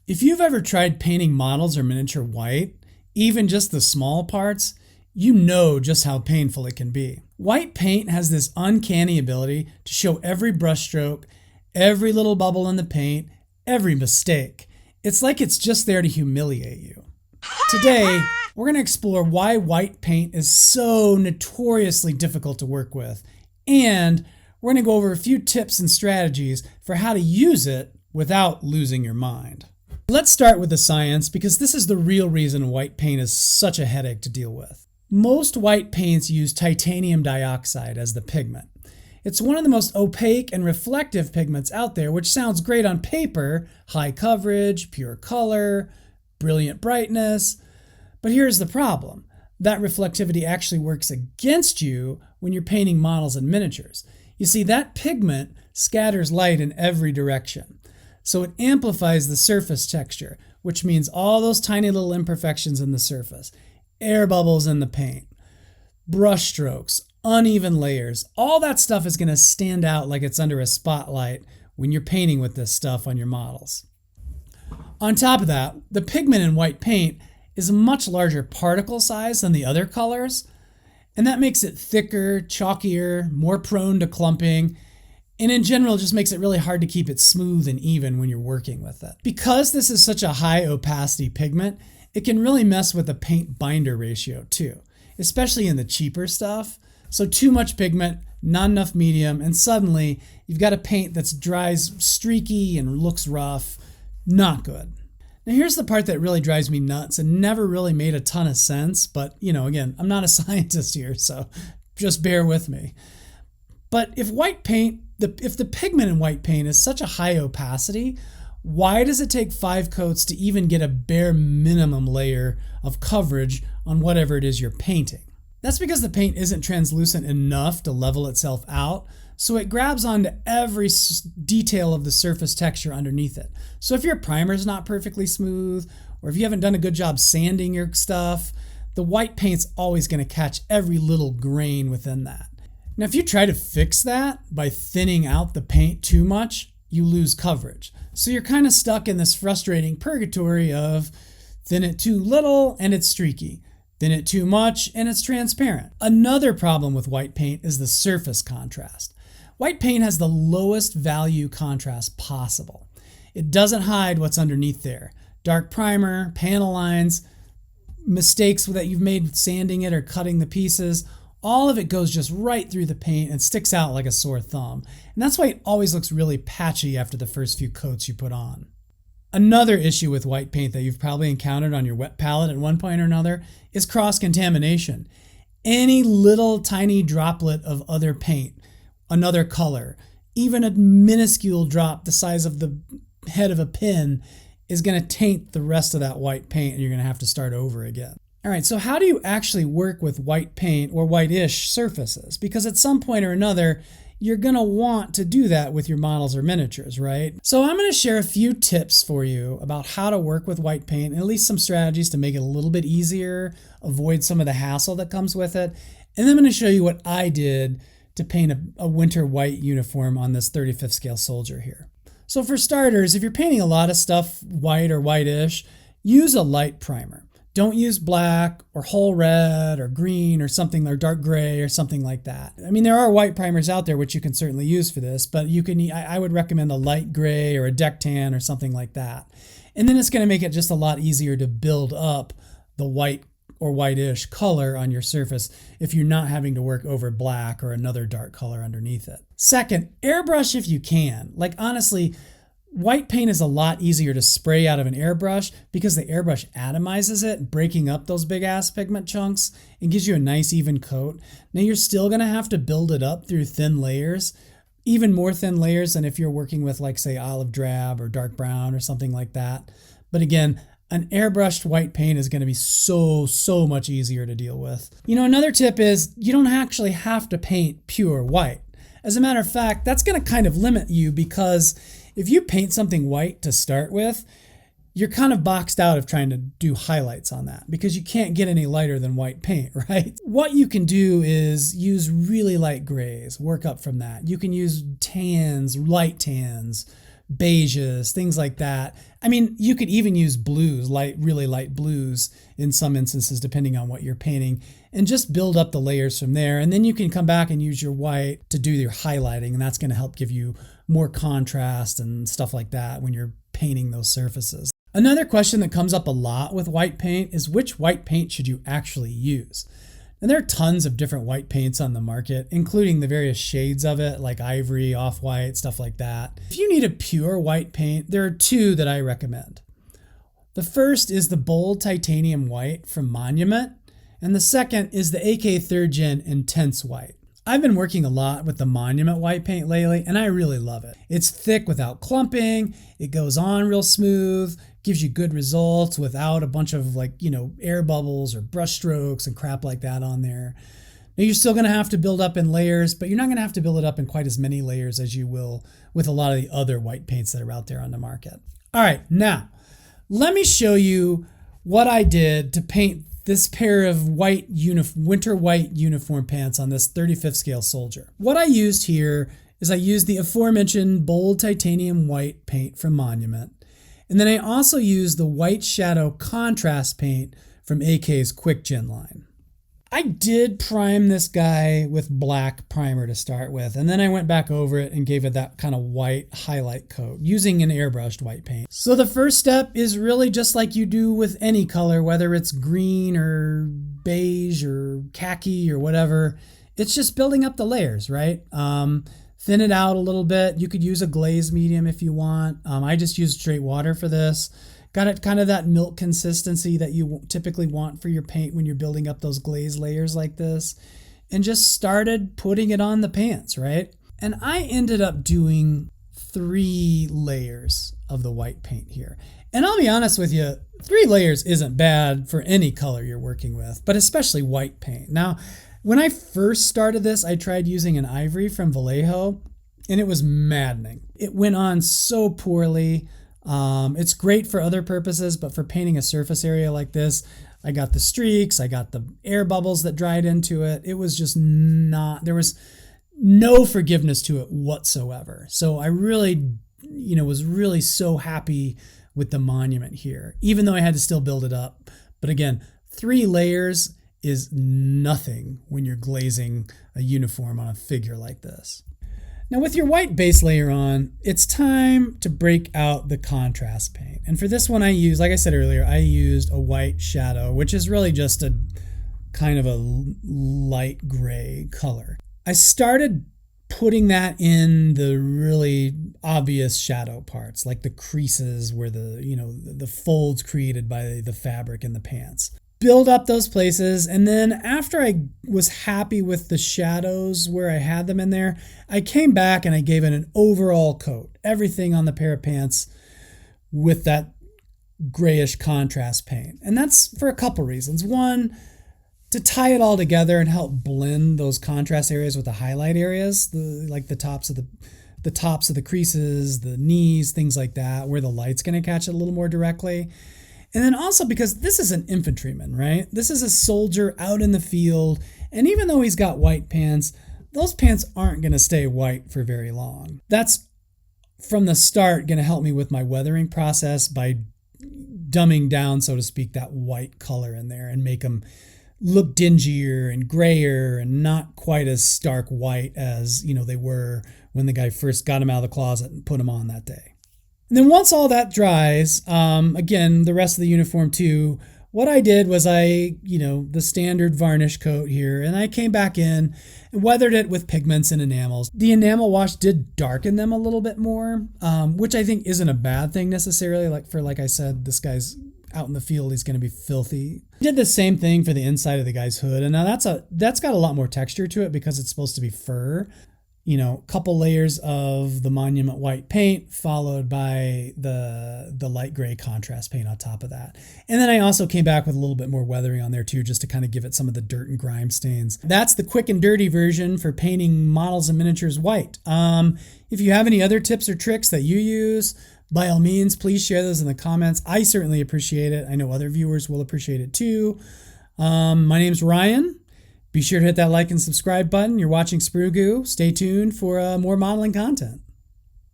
If you've ever tried painting models or miniature white, even just the small parts, you know just how painful it can be. White paint has this uncanny ability to show every brushstroke, every little bubble in the paint, every mistake. It's like it's just there to humiliate you. Today, we're going to explore why white paint is so notoriously difficult to work with, and we're going to go over a few tips and strategies for how to use it without losing your mind. Let's start with the science, because this is the real reason white paint is such a headache to deal with. Most white paints use titanium dioxide as the pigment. It's one of the most opaque and reflective pigments out there, which sounds great on paper: high coverage, pure color, brilliant brightness. But here's the problem. That reflectivity actually works against you when you're painting models and miniatures. You see, that pigment scatters light in every direction. So it amplifies the surface texture, which means all those tiny little imperfections in the surface, air bubbles in the paint, brush strokes, uneven layers, all that stuff is going to stand out like it's under a spotlight when you're painting with this stuff on your models. On top of that, the pigment in white paint is a much larger particle size than the other colors, and that makes it thicker, chalkier, more prone to clumping, and in general just makes it really hard to keep it smooth and even when you're working with it. Because this is such a high opacity pigment, it can really mess with the paint binder ratio too, especially in the cheaper stuff. So too much pigment, not enough medium, and suddenly you've got a paint that dries streaky and looks rough. Not good. Now here's the part that really drives me nuts and never really made a ton of sense, but again, I'm not a scientist here, so just bear with me. But if the pigment in white paint is such a high opacity, why does it take 5 coats to even get a bare minimum layer of coverage on whatever it is you're painting? That's because the paint isn't translucent enough to level itself out, so it grabs onto every detail of the surface texture underneath it. So if your primer's not perfectly smooth, or if you haven't done a good job sanding your stuff, the white paint's always going to catch every little grain within that. Now, if you try to fix that by thinning out the paint too much, you lose coverage. So you're kind of stuck in this frustrating purgatory of thin it too little and it's streaky, thin it too much and it's transparent. Another problem with white paint is the surface contrast. White paint has the lowest value contrast possible. It doesn't hide what's underneath there. Dark primer, panel lines, mistakes that you've made sanding it or cutting the pieces, all of it goes just right through the paint and sticks out like a sore thumb. And that's why it always looks really patchy after the first few coats you put on. Another issue with white paint that you've probably encountered on your wet palette at one point or another is cross-contamination. Any little tiny droplet of other paint, another color, even a minuscule drop the size of the head of a pin is going to taint the rest of that white paint, and you're going to have to start over again. All right, so how do you actually work with white paint or white-ish surfaces? Because at some point or another, you're going to want to do that with your models or miniatures, right? So I'm going to share a few tips for you about how to work with white paint, and at least some strategies to make it a little bit easier, avoid some of the hassle that comes with it. And then I'm going to show you what I did to paint a winter white uniform on this 35th scale soldier here. So for starters, if you're painting a lot of stuff white or whitish, use a light primer. Don't use black or whole red or green or something, or dark gray or something like that. I mean, there are white primers out there which you can certainly use for this, but I would recommend a light gray or a deck tan or something like that. And then it's going to make it just a lot easier to build up the white or whitish color on your surface if you're not having to work over black or another dark color underneath it. Second, airbrush if you can. Like honestly, white paint is a lot easier to spray out of an airbrush because the airbrush atomizes it, breaking up those big ass pigment chunks and gives you a nice even coat. Now you're still gonna have to build it up through thin layers, even more thin layers than if you're working with like say olive drab or dark brown or something like that. But again, an airbrushed white paint is going to be so much easier to deal with. Another tip is you don't actually have to paint pure white. As a matter of fact, that's going to kind of limit you, because if you paint something white to start with, you're kind of boxed out of trying to do highlights on that because you can't get any lighter than white paint, right? What you can do is use really light grays, work up from that. You can use tans, light tans, beiges, things like that. I mean, you could even use blues, really light blues in some instances, depending on what you're painting, and just build up the layers from there. And then you can come back and use your white to do your highlighting, and that's going to help give you more contrast and stuff like that when you're painting those surfaces. Another question that comes up a lot with white paint is which white paint should you actually use? And there are tons of different white paints on the market, including the various shades of it, like ivory, off-white, stuff like that. If you need a pure white paint, there are two that I recommend. The first is the Bold Titanium White from Monument, and the second is the AK 3rd Gen Intense White. I've been working a lot with the Monument white paint lately, and I really love it. It's thick without clumping, it goes on real smooth, gives you good results without a bunch of air bubbles or brush strokes and crap like that on there. Now you're still gonna have to build up in layers, but you're not gonna have to build it up in quite as many layers as you will with a lot of the other white paints that are out there on the market. All right, now let me show you what I did to paint this pair of winter white uniform pants on this 35th scale soldier. What I used here is I used the aforementioned Bold Titanium White paint from Monument. And then I also used the White Shadow Contrast paint from AK's Quick Gen line. I did prime this guy with black primer to start with, and then I went back over it and gave it that kind of white highlight coat using an airbrushed white paint. So the first step is really just like you do with any color, whether it's green or beige or khaki or whatever. It's just building up the layers, right? Thin it out a little bit. You could use a glaze medium if you want. I just used straight water for this. Got it kind of that milk consistency that you typically want for your paint when you're building up those glaze layers like this. And just started putting it on the pants, right? And I ended up doing 3 layers of the white paint here. And I'll be honest with you, 3 layers isn't bad for any color you're working with, but especially white paint. Now, when I first started this, I tried using an ivory from Vallejo, and it was maddening. It went on so poorly. It's great for other purposes, but for painting a surface area like this, I got the streaks, I got the air bubbles that dried into it. It was just there was no forgiveness to it whatsoever. So I really, was really so happy with the Monument here, even though I had to still build it up. But again, 3 layers is nothing when you're glazing a uniform on a figure like this. Now with your white base layer on, it's time to break out the contrast paint. And for this one I used, like I said earlier, I used a white shadow, which is really just a kind of a light gray color. I started putting that in the really obvious shadow parts, like the creases where the folds created by the fabric in the pants. Build up those places, and then after I was happy with the shadows where I had them in there, I came back and I gave it an overall coat, everything on the pair of pants with that grayish contrast paint. And that's for a couple reasons. One, to tie it all together and help blend those contrast areas with the highlight areas, like the tops of the creases, the knees, things like that, where the light's going to catch it a little more directly. And then also because this is an infantryman, right? This is a soldier out in the field. And even though he's got white pants, those pants aren't going to stay white for very long. That's from the start going to help me with my weathering process by dumbing down, so to speak, that white color in there and make them look dingier and grayer and not quite as stark white as, they were when the guy first got them out of the closet and put them on that day. And then once all that dries, again, the rest of the uniform too, what I did was the standard varnish coat here, and I came back in and weathered it with pigments and enamels. The enamel wash did darken them a little bit more, which I think isn't a bad thing necessarily. Like I said, this guy's out in the field, he's going to be filthy. I did the same thing for the inside of the guy's hood, and now that's got a lot more texture to it because it's supposed to be fur. Couple layers of the Monument white paint followed by the light gray contrast paint on top of that. And then I also came back with a little bit more weathering on there too, just to kind of give it some of the dirt and grime stains. That's the quick and dirty version for painting models and miniatures white. If you have any other tips or tricks that you use, by all means, please share those in the comments. I certainly appreciate it. I know other viewers will appreciate it too. My name's Ryan. Be sure to hit that like and subscribe button. You're watching Sprue Goo. Stay tuned for more modeling content.